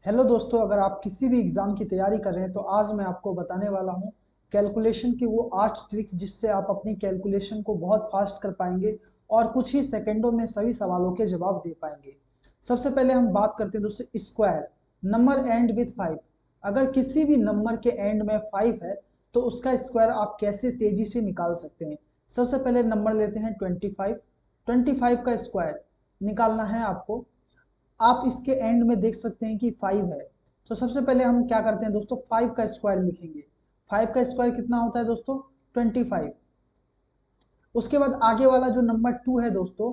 Hello दोस्तों, अगर आप किसी भी एग्जाम की तैयारी कर रहे हैं तो आज मैं आपको बताने वाला हूं कैलकुलेशन की वो 8 ट्रिक्स जिससे आप अपनी कैलकुलेशन को बहुत फास्ट कर पाएंगे और कुछ ही सेकंडों में सभी सवालों के जवाब दे पाएंगे। सबसे पहले हम बात करते हैं दोस्तों स्क्वायर। Number and with 5। अगर किसी भी नंबर के एंड में 5 है तो उसका स्क्वायर आप कैसे तेजी से निकाल सकते हैं। सबसे पहले नंबर लेते हैं 25। 25 का स्क्वायर निकालना है आपको। आप इसके एंड में देख सकते हैं कि 5 है। तो सबसे पहले हम क्या करते हैं दोस्तों, 5 का स्क्वायर लिखेंगे। 5 का स्क्वायर कितना होता है दोस्तों, 25। उसके बाद आगे वाला जो नंबर 2 है दोस्तों,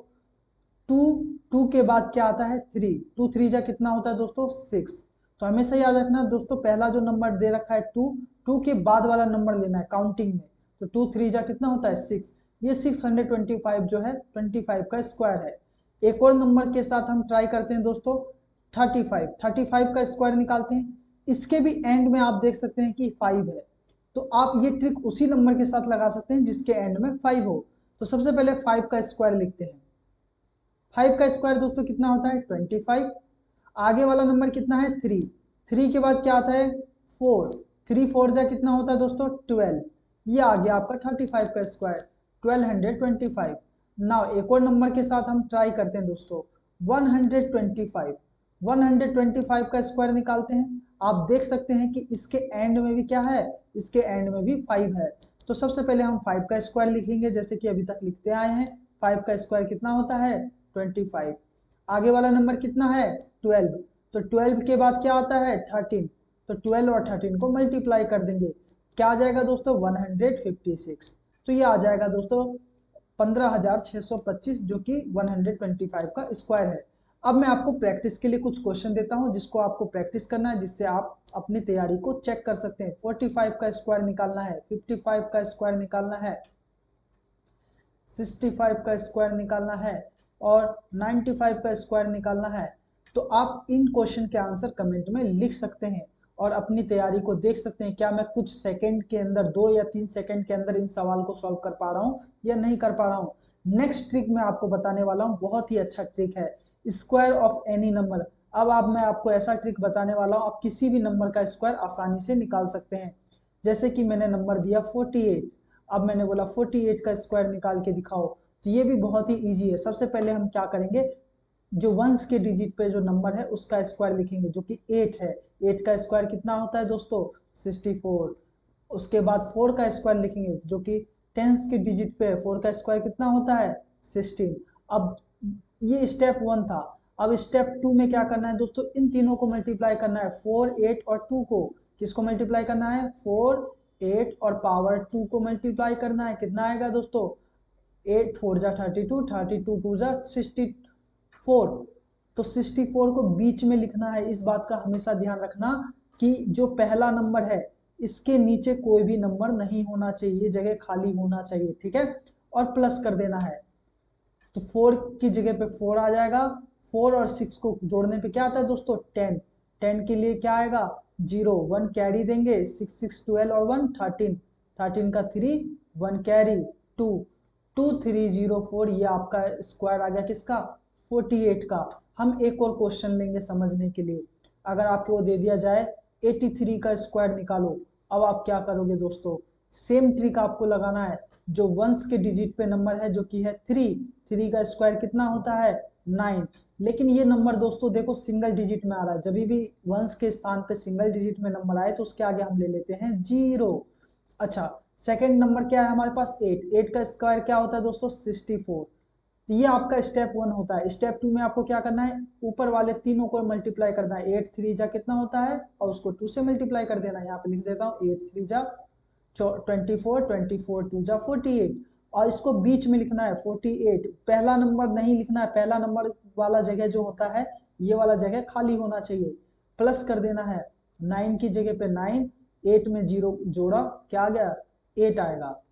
2 2 के बाद क्या आता है 3। 2 3 जा कितना होता है दोस्तों 6। तो हमेशा याद रखना दोस्तों, पहला जो नंबर दे रखा है 2, 2 के बाद वाला नंबर लेना है काउंटिंग में। तो 2 3 जा कितना होता है 6। ये 625 जो है 25 का स्क्वायर है। एक और नंबर के साथ हम ट्राई करते हैं दोस्तों, 35 का स्क्वायर निकालते हैं। इसके भी एंड में आप देख सकते हैं कि 5 है। तो आप ये ट्रिक उसी नंबर के साथ लगा सकते हैं जिसके एंड में 5 हो। तो सबसे पहले 5 का स्क्वायर लिखते हैं। 5 का स्क्वायर दोस्तों कितना होता है 25। आगे वाला नंबर कितना है 3। 3 के बाद क्या आता है 4। 3 4 जा कितना होता है दोस्तों 12। ये आ गया आपका 35 का स्क्वायर, 1225। नाउ एक और नंबर के साथ हम ट्राई करते हैं दोस्तों, 125। 125 का स्क्वायर निकालते हैं। आप देख सकते हैं कि इसके एंड में भी क्या है, इसके एंड में भी 5 है। तो सबसे पहले हम 5 का स्क्वायर लिखेंगे जैसे कि अभी तक लिखते आए हैं। 5 का स्क्वायर कितना होता है 25। आगे वाला नंबर कितना है 12। तो 12 के बाद क्या आता है 13। तो 12 और 13 को मल्टीप्लाई कर देंगे, क्या आ जाएगा दोस्तों 156। तो ये आ जाएगा दोस्तों 15,625 जो कि 125 का स्क्वायर है। अब मैं आपको प्रैक्टिस के लिए कुछ क्वेश्चन देता हूं जिसको आपको प्रैक्टिस करना है, जिससे आप अपनी तैयारी को चेक कर सकते हैं। 45 का स्क्वायर निकालना है, 55 का स्क्वायर निकालना है, 65 का स्क्वायर निकालना है और 95 का स्क्वायर निकालना है। तो आप इन क्वेश्चन के आंसर कमेंट में लिख सकते हैं और अपनी तैयारी को देख सकते हैं क्या मैं कुछ सेकंड के अंदर 2 या 3 सेकंड के अंदर इन सवाल को सॉल्व कर पा रहा हूं या नहीं कर पा रहा हूं। नेक्स्ट ट्रिक मैं आपको बताने वाला हूं, बहुत ही अच्छा ट्रिक है, स्क्वायर ऑफ एनी नंबर। अब आप मैं आपको ऐसा ट्रिक बताने वाला हूं, आप किसी भी नंबर का स्क्वायर आसानी से निकाल सकते हैं। जैसे कि मैंने नंबर दिया 48। अब मैंने बोला 48 का स्क्वायर निकाल के दिखाओ। तो ये भी बहुत ही इजी है। सबसे पहले हम क्या करेंगे, जो वंस के डिजिट पे जो नंबर है उसका स्क्वायर लिखेंगे जो कि 8 है। 8 का स्क्वायर कितना होता है दोस्तों 64। उसके बाद 4 का स्क्वायर लिखेंगे जो कि टेंस के डिजिट पे है। 4 का स्क्वायर कितना होता है 16। अब ये स्टेप 1 था। अब स्टेप 2 में क्या करना है दोस्तों, इन तीनों को मल्टीप्लाई करना है, 4 8 और 2 को। किसको मल्टीप्लाई करना है 4 8 और पावर 2 को मल्टीप्लाई करना है। कितना आएगा दोस्तों 8 4 जा 32, 32 2 जा 64। तो 64 को बीच में लिखना है। इस बात का हमेशा ध्यान रखना कि जो पहला नंबर है इसके नीचे कोई भी नंबर नहीं होना चाहिए, जगह खाली होना चाहिए, ठीक है। और प्लस कर देना है। तो 4 की जगह पे 4 आ जाएगा। 4 और 6 को जोड़ने पे क्या आता है दोस्तों 10। 10 के लिए क्या आएगा 0, 1 कैरी देंगे, 6 6 12 और 1 13। 13 का 3, 1 कैरी 2, 2304। ये आपका स्क्वायर आ गया किसका 48 का। हम एक और क्वेश्चन लेंगे समझने के लिए। अगर आपको वो दे दिया जाए 83 का स्क्वायर निकालो। अब आप क्या करोगे दोस्तों, सेम ट्रिक आपको लगाना है। जो वंस के डिजिट पे नंबर है जो कि है 3। 3 का स्क्वायर कितना होता है 9। लेकिन ये नंबर दोस्तों देखो सिंगल डिजिट में आ रहा है। जब भी वंस के स्थान पे सिंगल डिजिट में नंबर आए तो उसके आगे हम ले लेते हैं 0। अच्छा, सेकंड नंबर क्या है हमारे पास 8। 8 का स्क्वायर क्या होता है दोस्तों 64। तो ये आपका स्टेप 1 होता है। स्टेप 2 में आपको क्या करना है, ऊपर वाले तीनों को मल्टीप्लाई करना है। 8 3 जा कितना होता है और उसको 2 से मल्टीप्लाई कर देना है। यहाँ पे लिख देता हूँ 8 3 जा 24, 24 2 जा 48। और इसको बीच में लिखना है 48। पहला नंबर नहीं लिखना है, पहला नंबर वाला जगह जो होता है ये वाला जगह खाली होना चाहिए। प्लस कर देना है 9 की जगह पे 9, 8 में 0 जोड़ा क्या आ गया 8 आएगा।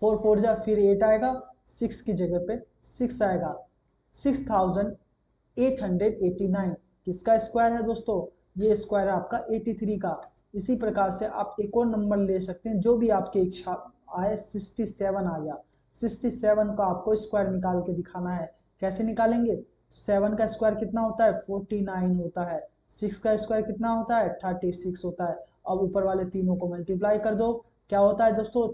4 4 जा फिर 8 आएगा, 6 की जगह पे 6 आएगा। 6889 किसका स्क्वायर है दोस्तों, ये स्क्वायर है आपका 83 का। इसी प्रकार से आप एक और नंबर ले सकते हैं जो भी आपकी इच्छा आए। 67 आ गया। 67 का आपको स्क्वायर निकाल के दिखाना है। कैसे निकालेंगे, 7 का स्क्वायर कितना होता है 49 होता है। 6 का स्क्वायर कितना होता है 36 होता है। अब ऊपर वाले तीनों को मल्टीप्लाई कर दो, क्या होता है दोस्तों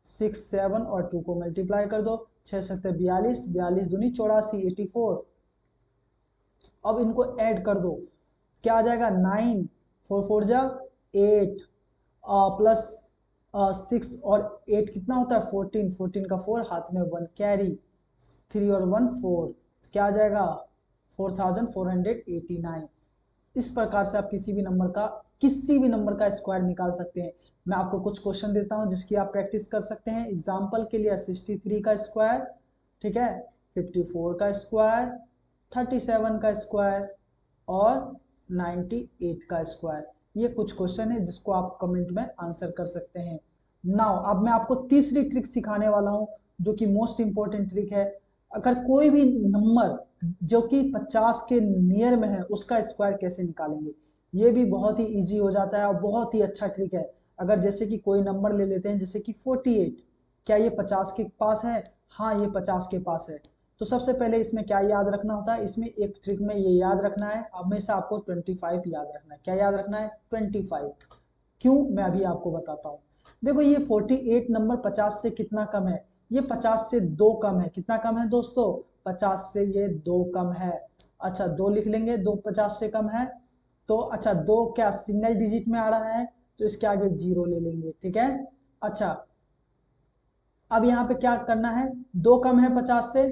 6 7 और 2 को मल्टीप्लाई कर दो, 6 7 42, 42 दूनी 84, 84। अब इनको ऐड कर दो, क्या आ जाएगा 9, 4 4 जा 8 प्लस 6 और 8 कितना होता है 14, 14 का 4 हाथ में 1 कैरी, 3 और 1 4, क्या आ जाएगा 4489। इस प्रकार से आप किसी भी नंबर का स्क्वायर निकाल सकते हैं। मैं आपको कुछ क्वेश्चन देता हूं जिसकी आप प्रैक्टिस कर सकते हैं। एग्जांपल के लिए 63 का स्क्वायर, ठीक है, 54 का स्क्वायर, 37 का स्क्वायर और 98 का स्क्वायर। ये कुछ क्वेश्चन है जिसको आप कमेंट में आंसर कर सकते हैं। नाउ अब मैं आपको तीसरी ट्रिक सिखाने वाला हूं जो कि मोस्ट इंपॉर्टेंट ट्रिक है। अगर कोई भी नंबर जो कि 50 के नियर में है उसका स्क्वायर कैसे निकालेंगे, ये भी बहुत ही इजी हो जाता है और बहुत ही अच्छा ट्रिक है। अगर जैसे कि कोई नंबर ले लेते हैं जैसे कि 48, क्या ये 50 के पास है? हाँ, ये 50 के पास है। तो सबसे पहले इसमें क्या याद रखना होता है, इसमें एक ट्रिक में ये याद रखना है, हमेशा आपको 25 याद रखना है। क्या याद रखना है 25। क्यों, मैं अभी आपको बताता हूँ। देखो ये 48 नंबर 50 से कितना कम है, ये 50 से 2 कम है। कितना कम है दोस्तों 50 से ये 2 कम है। अच्छा 2 लिख लेंगे, 2 50 से कम है। तो अच्छा 2 क्या सिंगल डिजिट में आ रहा है तो इसके आगे 0 ले लेंगे, ठीक है। अच्छा अब यहाँ पे क्या करना है, 2 कम है 50 से,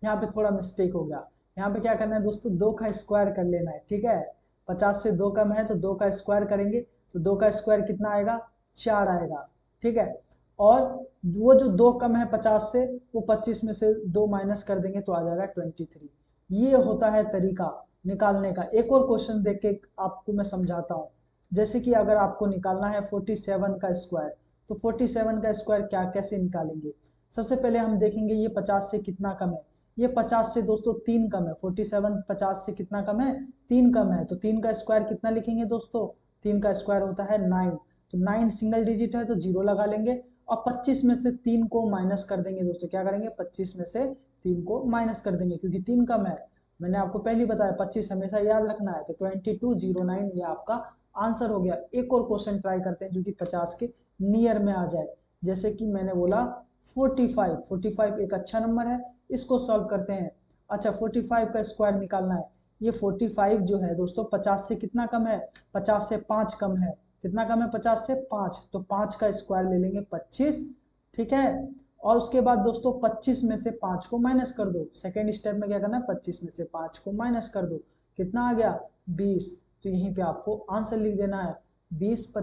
यहाँ पे थोड़ा मिस्टेक हो गया। यहाँ पे क्या करना है दोस्तों 2 का स्क्वायर कर लेना है, ठीक है। 50 से 2 कम है तो 2 का स्क्वायर करेंगे तो 2 का स्क्वायर कितना आएगा 4 आएगा, ठीक है। और वो जो 2 कम है 50 से वो 25 में से 2 माइनस कर देंगे तो आ जाएगा 23। ये होता है तरीका निकालने का। एक और क्वेश्चन देख के आपको मैं समझाता हूँ। जैसे कि अगर आपको निकालना है 47 का स्क्वायर, तो 47 का स्क्वायर क्या कैसे निकालेंगे। सबसे पहले हम देखेंगे ये 50 से कितना कम है। ये 50 से दोस्तों 3 कम है। 47 50 से कितना कम है 3 कम है। तो 3 का स्क्वायर कितना लिखेंगे दोस्तों, 3 का स्क्वायर होता है 9। तो 9 सिंगल डिजिट है तो 0 लगा लेंगे और 25 में से 3 को माइनस कर देंगे दोस्तों। क्या करेंगे 25 में से 3 को माइनस कर देंगे क्योंकि 3 कम है। मैंने आपको पहले बताया 25 हमेशा याद रखना है। तो 2209 ये आपका आंसर हो गया। एक और क्वेश्चन ट्राई करते हैं जो कि 50 के नियर में आ जाए। जैसे कि मैंने बोला 45 एक अच्छा नंबर है, इसको सॉल्व करते हैं। अच्छा 45 का स्क्वायर निकालना है। ये 45 जो है दोस्तों 50 से कितना कम है 50 से 5 कम है। कितना कम है 50 से 5, तो 5 का स्क्वायर ले लेंगे 25, ठीक है। और उसके बाद दोस्तों 25 में से 5 को माइनस कर दो। सेकेंड स्टेप में क्या करना है 25 में से 5 को माइनस कर दो, कितना आ गया 20। तो यहीं पे आपको आंसर लिख देना है 20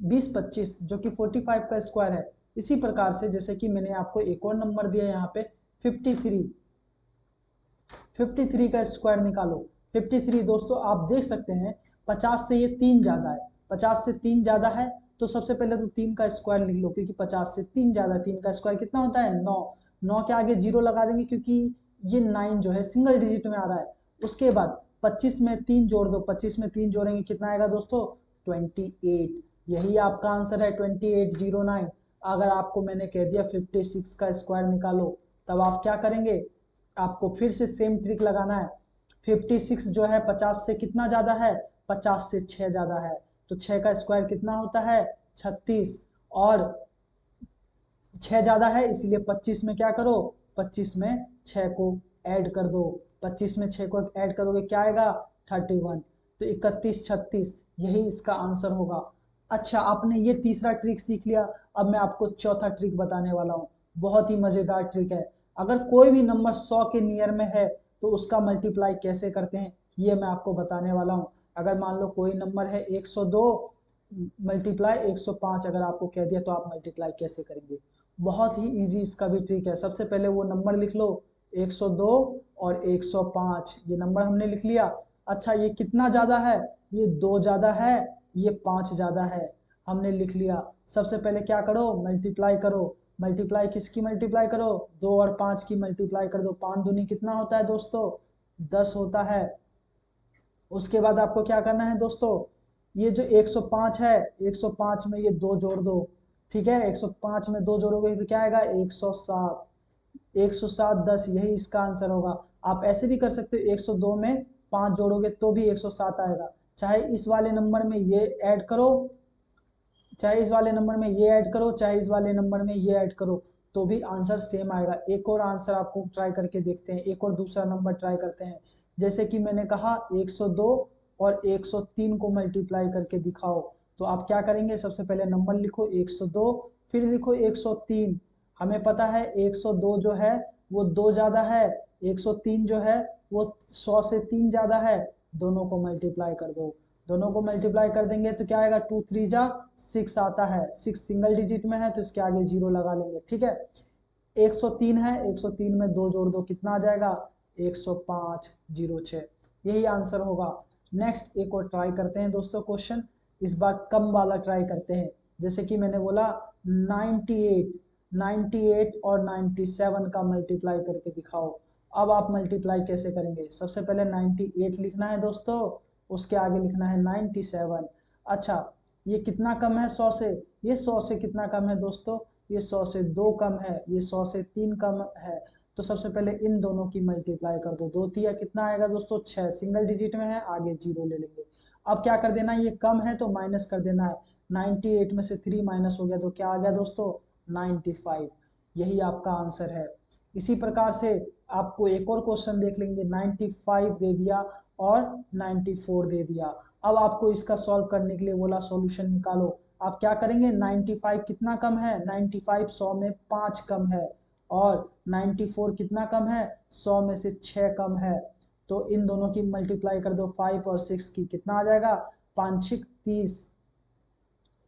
25 जो कि 45 का स्क्वायर है। इसी प्रकार से जैसे कि मैंने आपको एक और नंबर दिया यहाँ पे 53 का स्क्वायर निकालो। 53 दोस्तों आप देख सकते हैं 50 से ये 3 ज्यादा है, 50 से 3 ज्यादा है तो सबसे पहले तो 3 का स्क्वायर लिख लो क्योंकि 50 से 3 ज्यादा है। 3 का स्क्वायर कितना होता है 9, 9 के आगे 0 लगा देंगे क्योंकि ये 9 जो है सिंगल डिजिट में आ रहा है। उसके बाद 25 में 3 जोड़ दो, 25 में 3 जोड़ेंगे कितना आएगा दोस्तों 28। यही आपका आंसर है 2809। अगर आपको मैंने कह दिया 56 का स्क्वायर निकालो तब आप क्या करेंगे, आपको फिर से सेम ट्रिक लगाना है। 56 जो है 50 से कितना ज्यादा है 50 से 6 ज्यादा है। तो 6 का स्क्वायर कितना होता है 36 और 6 ज्यादा है इसलिए 25 में क्या करो 25 में 6 को ऐड कर दो। 25 में 6 को ऐड करोगे क्या आएगा 31। तो 31 36 यही इसका आंसर होगा। अच्छा आपने ये तीसरा ट्रिक सीख लिया, अब मैं आपको चौथा ट्रिक बताने वाला हूँ। बहुत ही मजेदार ट्रिक है। अगर कोई भी नंबर 100 के नियर में है तो उसका मल्टीप्लाई कैसे करते हैं ये मैं आपको बताने वाला हूँ। अगर मान लो कोई नंबर है 102 मल्टीप्लाई 105, अगर आपको कह दिया तो आप मल्टीप्लाई कैसे करेंगे। बहुत ही इजी इसका भी ट्रिक है। सबसे पहले वो नंबर लिख लो 102 और 105, ये नंबर हमने लिख लिया। अच्छा ये कितना ज्यादा है, ये 2 ज्यादा है, ये 5 ज्यादा है, हमने लिख लिया। सबसे पहले क्या करो मल्टीप्लाई करो। मल्टीप्लाई किसकी मल्टीप्लाई करो 2 और 5 की मल्टीप्लाई कर दो। 5 दूनी कितना होता है दोस्तों 10 होता है। उसके बाद आपको क्या करना है दोस्तों, ये जो 105 है 105 में ये 2 जोड़ दो, ठीक है। 105 में 2 जोड़ोगे तो क्या आएगा 107। 107 10, यही इसका आंसर होगा। आप ऐसे भी कर सकते हो, 102 में 5 जोड़ोगे तो भी 107 आएगा। चाहे इस वाले नंबर में ये ऐड करो, चाहे इस वाले नंबर में ये ऐड करो, चाहे इस वाले नंबर में ये ऐड करो, तो भी आंसर सेम आएगा। एक और आंसर आपको ट्राई करके देखते हैं, एक और दूसरा नंबर ट्राई करते हैं। जैसे कि मैंने कहा 102 और 103 को मल्टीप्लाई करके दिखाओ, तो आप क्या करेंगे, सबसे पहले नंबर लिखो 102, फिर लिखो 103। हमें पता है 102 जो है वो 2 ज्यादा है, 103 जो है वो 100 से 3 ज्यादा है। दोनों को मल्टीप्लाई कर दो, दोनों को मल्टीप्लाई कर देंगे तो क्या आएगा, 2 3 जा 6 आता है। 6 सिंगल डिजिट में है तो इसके आगे 0 लगा लेंगे, ठीक है। 103 है, 103 में 2 जोड़ दो, कितना आ जाएगा, 10506, यही आंसर होगा। नेक्स्ट एक और ट्राई करते हैं दोस्तों क्वेश्चन, इस बार कम वाला ट्राई करते हैं। जैसे कि मैंने बोला 98 और 97 का मल्टीप्लाई करके दिखाओ। अब आप मल्टीप्लाई कैसे करेंगे, सबसे पहले 98 लिखना है दोस्तों, उसके आगे लिखना है 97। अच्छा, ये कितना कम है 100 से, ये 100 से कितना कम है दोस्तों, ये 100 से 2 कम है, ये 100 से 3 कम है। तो सबसे पहले इन दोनों की मल्टीप्लाई कर दो, 2 तिया कितना आएगा दोस्तों 6, सिंगल डिजिट में है, आगे 0 ले लेंगे। अब क्या कर देना है, ये कम है तो माइनस कर देना है। 98 में से 3 माइनस हो गया तो क्या आ गया दोस्तों, 95, यही आपका आंसर है। इसी प्रकार से आपको एक और क्वेश्चन देख लेंगे, 95 दे दिया और 94 दे दिया। अब आपको इसका सॉल्व करने के लिए बोला सॉल्यूशन निकालो। आप क्या करेंगे, 95 कितना कम है, 95 100 में 5 कम है, और 94 कितना कम है, 100 में से 6 कम है। तो इन दोनों की मल्टीप्लाई कर दो, 5 और 6 की, कितना आ जाएगा, 5 6 30।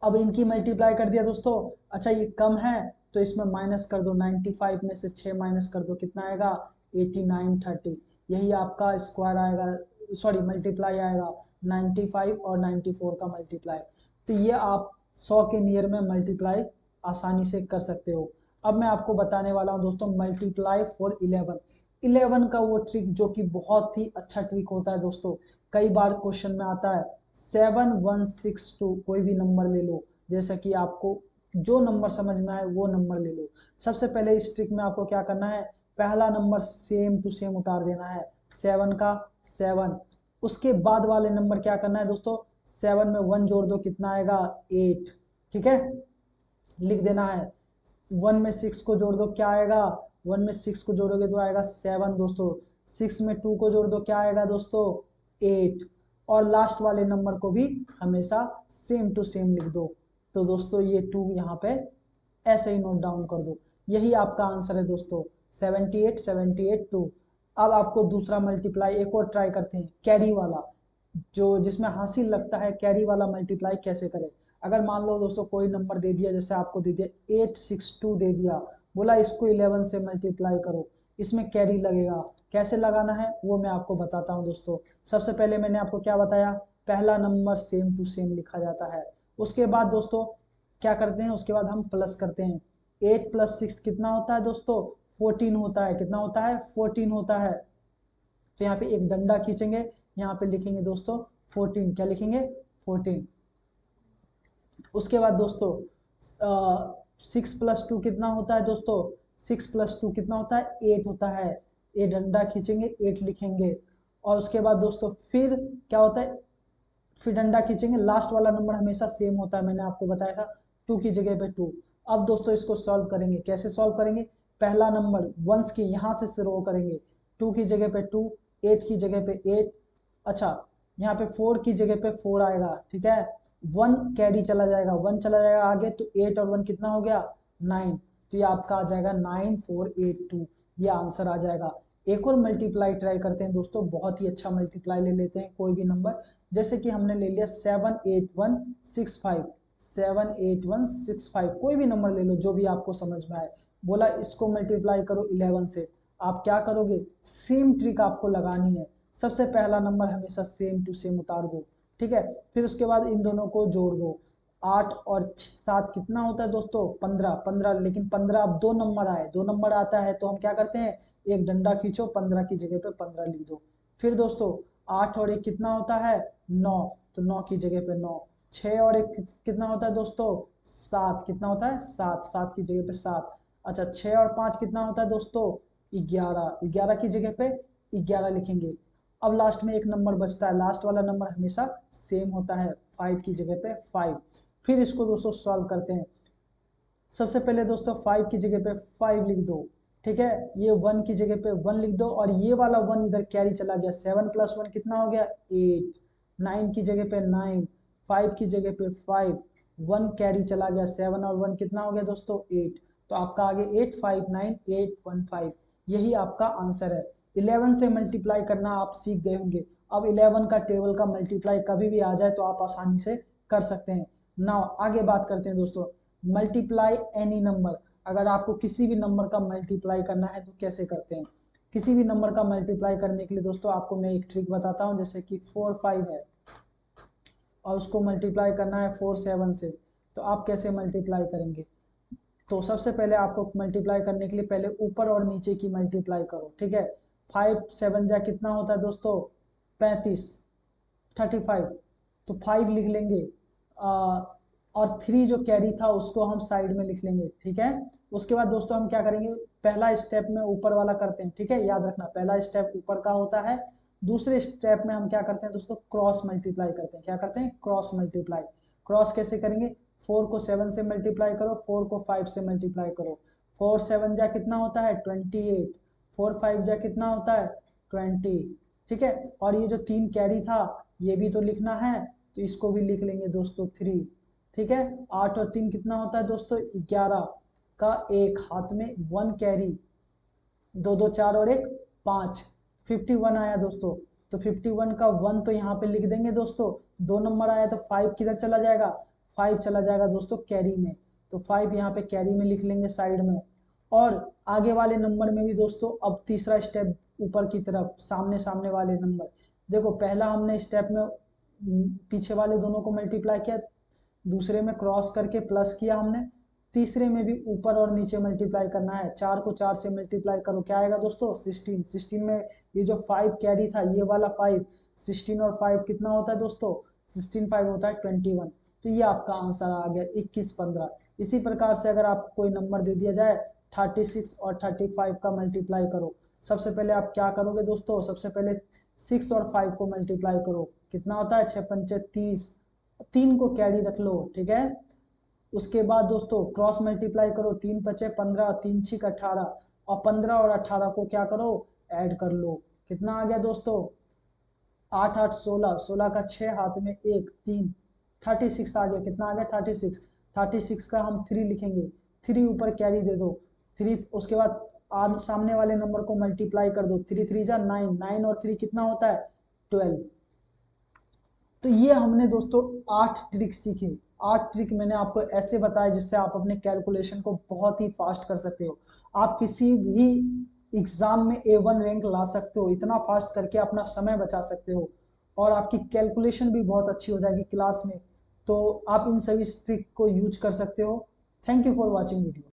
अब इनकी मल्टीप्लाई कर दिया दोस्तों। अच्छा, ये कम है तो इसमें माइनस कर दो, 95 में से 6 माइनस कर दो, कितना आएगा, 89 30, यही आपका स्क्वायर आएगा, सॉरी मल्टीप्लाई आएगा, 95 और 94 का मल्टीप्लाई। तो ये आप 100 के नियर में मल्टीप्लाई आसानी से कर सकते हो। अब मैं आपको बताने वाला हूं दोस्तों मल्टीप्लाई फॉर 11। 11 का वो ट्रिक जो कि बहुत ही अच्छा ट्रिक होता है दोस्तों, कई बार क्वेश्चन में आता है। 7162, कोई भी नंबर ले लो, जैसा कि आपको जो नंबर समझ में आए वो नंबर ले लो। सबसे पहले इस ट्रिक में आपको क्या करना है, पहला नंबर सेम टू सेम उतार देना है, 7 का 7। उसके बाद वाले नंबर क्या करना है दोस्तों, 7 में 1 जोड़ दो, कितना आएगा, 8, ठीक है, लिख देना है। 1 में 6 को जोड़ दो, क्या आएगा, 1 में 6 को जोड़ोगे तो आएगा 7 दोस्तों। 6 में 2 को जोड़ दो, क्या आएगा दोस्तों, 8। और लास्ट वाले नंबर को भी हमेशा सेम टू सेम लिख दो। तो दोस्तों ये 2 यहाँ पे ऐसे ही नोट डाउन कर दो, यही आपका आंसर है दोस्तों, 78 78 2। अब आपको दूसरा मल्टीप्लाई एक और ट्राई करते हैं, कैरी वाला, जो जिसमें हासिल लगता है, कैरी वाला मल्टीप्लाई कैसे करें। अगर मान लो दोस्तों कोई नंबर दे दिया, जैसे आपको दे दिया 862 दे दिया, बोला इसको 11 से मल्टीप्लाई करो, इसमें कैरी लगेगा, कैसे लगाना है वो मैं आपको बताता हूँ दोस्तों। सबसे पहले मैंने आपको क्या बताया, पहला नंबर सेम टू सेम लिखा जाता है। उसके बाद दोस्तों क्या करते हैं, उसके बाद हम प्लस करते हैं। 8 + 6 कितना होता है दोस्तों, 14 होता है, कितना होता है, 14 होता है। तो यहाँ पे एक डंडा खींचेंगे, यहाँ पे लिखेंगे दोस्तों 14, क्या लिखेंगे, 14। उसके बाद दोस्तों 6 + 2 कितना होता है दोस्तों, 6 + 2 कितना होता है, 8 होता है। ये डंडा खींचेंगे, 8 लिखेंगे। और उसके बाद दोस्तों फिर क्या होता है, फिर डंडा खींचेंगे, लास्ट वाला नंबर हमेशा सेम होता है, मैंने आपको बताया था, 2 की जगह पे 2। अब दोस्तों इसको सॉल्व करेंगे, कैसे सॉल्व करेंगे, पहला नंबर वंस की यहाँ से शुरू करेंगे, 2 की जगह पे 2, 8 की जगह पे 8। अच्छा, यहाँ पे 4 की जगह पे 4 आएगा, ठीक है। 1 कैरी चला जाएगा, 1 चला जाएगा आगे, तो 8 और 1 कितना हो गया, 9। तो ये आपका आ जाएगा 9482, ये आंसर आ जाएगा। एक और मल्टीप्लाई ट्राई करते हैं दोस्तों, बहुत ही अच्छा मल्टीप्लाई ले लेते हैं कोई भी नंबर। जैसे कि हमने ले लिया 78165, 78165, कोई भी नंबर ले लो जो भी आपको समझ में आए। बोला इसको मल्टीप्लाई करो 11 से, आप क्या करोगे, सेम ट्रिक आपको लगानी है। सबसे पहला नंबर हमेशा सेम टू सेम उतार दो, ठीक है। फिर उसके बाद इन दोनों को जोड़ दो, 8 और 7 कितना होता है दोस्तों, 15 15। लेकिन 15 अब 2 नंबर आए, 2 नंबर आता है तो हम क्या करते हैं, एक डंडा खींचो, 15 की जगह पे 15 लिख दो। फिर दोस्तों 8 और 1 कितना होता है, 9, तो 9 की जगह पे 9। 6 और 1 कितना होता है दोस्तों, 7, कितना होता है, 7, 7 की जगह पे 7। अच्छा 6 और 5 कितना होता है दोस्तों 11, 11 की जगह पे 11 लिखेंगे। अब लास्ट में एक नंबर बचता है, लास्ट वाला नंबर हमेशा सेम होता है, 5 की जगह पे 5। फिर इसको दोस्तों सॉल्व करते हैं। सबसे पहले दोस्तों 5 की जगह पे 5 लिख दो, ठीक है। ये 1 की जगह पे 1 लिख दो और ये वाला 1 इधर कैरी चला गया, 7 + 1 कितना हो गया 8। 9 की जगह पे 9, 5 की जगह पे 5, 1 कैरी चला गया, 7 और 1 कितना हो गया दोस्तों 8। तो आपका आगे 859815, यही आपका आंसर है। 11 से मल्टीप्लाई करना आप सीख गए होंगे। अब 11 का टेबल का मल्टीप्लाई कभी भी आ जाए तो आप आसानी से कर सकते हैं। नाउ आगे बात करते हैं दोस्तों, मल्टीप्लाई एनी नंबर। अगर आपको किसी भी नंबर का मल्टीप्लाई करना है तो कैसे करते हैं। किसी भी नंबर का मल्टीप्लाई करने के लिए दोस्तों आपको मैं एक ट्रिक बताता हूं। जैसे कि 4 5 है और उसको मल्टीप्लाई करना है 4 7 से, तो आप कैसे मल्टीप्लाई करेंगे। तो सबसे पहले आपको मल्टीप्लाई करने के लिए पहले ऊपर और नीचे की मल्टीप्लाई करो, ठीक है। 5 7 जा कितना होता है दोस्तों 35, 35। तो 5 लिख लेंगे, और 3 जो कैरी था उसको हम साइड में लिख लेंगे, ठीक है। उसके बाद दोस्तों हम क्या करेंगे, पहला स्टेप में ऊपर वाला करते हैं, ठीक है। याद रखना पहला स्टेप ऊपर का होता है। दूसरे स्टेप में हम क्या करते हैं दोस्तों, क्रॉस मल्टीप्लाई करते हैं। क्या करते हैं, क्रॉस मल्टीप्लाई। क्रॉस कैसे करेंगे, 4 को 7 से मल्टीप्लाई करो, 4 को 5 से मल्टीप्लाई करो। 4 7 जा कितना होता है 28, 4 5 जा कितना होता है 20, ठीक है। और ये जो 3 कैरी था ये भी तो लिखना है, तो इसको भी लिख लेंगे दोस्तों 3, ठीक है। 8 और 3 कितना होता है दोस्तों 11 का एक हाथ में 1 कैरी, 2 2 4 और 1 5, 51 आया दोस्तों। तो 51 का 1 तो यहाँ पे लिख देंगे दोस्तों। 2 नंबर आया तो 5 किधर चला जाएगा, 5 चला जाएगा दोस्तों कैरी में, तो 5 यहाँ पे कैरी में लिख लेंगे साइड में। और आगे वाले नंबर में भी दोस्तों अब तीसरा स्टेप ऊपर की तरफ, सामने सामने वाले नंबर। देखो पहला हमने स्टेप में पीछे वाले दोनों को मल्टीप्लाई किया, दूसरे में क्रॉस करके प्लस किया हमने, तीसरे में भी ऊपर और नीचे मल्टीप्लाई करना है। 4 को 4 से मल्टीप्लाई करो, क्या आएगा दोस्तों 16। 16 में ये जो 5 कैरी था ये वाला 5, 16 और 5 कितना होता है दोस्तों 16 5 होता है 21। तो ये आपका आंसर आ गया 21 15। इसी प्रकार से अगर आपको कोई नंबर दे दिया जाए 36 और 35 का मल्टीप्लाई करो। सबसे पहले आप क्या करोगे दोस्तों, सबसे पहले 6 और 5 को मल्टीप्लाई करो, कितना होता है 6 पंचे 30, 3 को कैरी रख लो, ठीक है। उसके बाद दोस्तों क्रॉस मल्टीप्लाई करो, 3 पचे 15, 3 छिक 18, और 15 और 18 को क्या करो ऐड कर लो, कितना आ गया दोस्तों 8 8 16, 16 का 6 हाथ में 1 3, 36 आ गया, कितना आ गया 36। 36 का हम 3 लिखेंगे, 3 ऊपर कैरी दे दो 3। उसके बाद सामने वाले नंबर को मल्टीप्लाई कर दो, 3 3 जा 9, 9 और 3 कितना होता है 12। तो ये हमने दोस्तों 8 ट्रिक सीखे। 8 ट्रिक मैंने आपको ऐसे बताया जिससे आप अपने कैलकुलेशन को बहुत ही फास्ट कर सकते हो। आप किसी भी एग्जाम में A1 रैंक ला सकते हो, इतना फास्ट करके अपना समय बचा सकते हो और आपकी कैलकुलेशन भी बहुत अच्छी हो जाएगी क्लास में। तो आप इन सभी ट्रिक को यूज कर सकते हो। Thank you for watching video.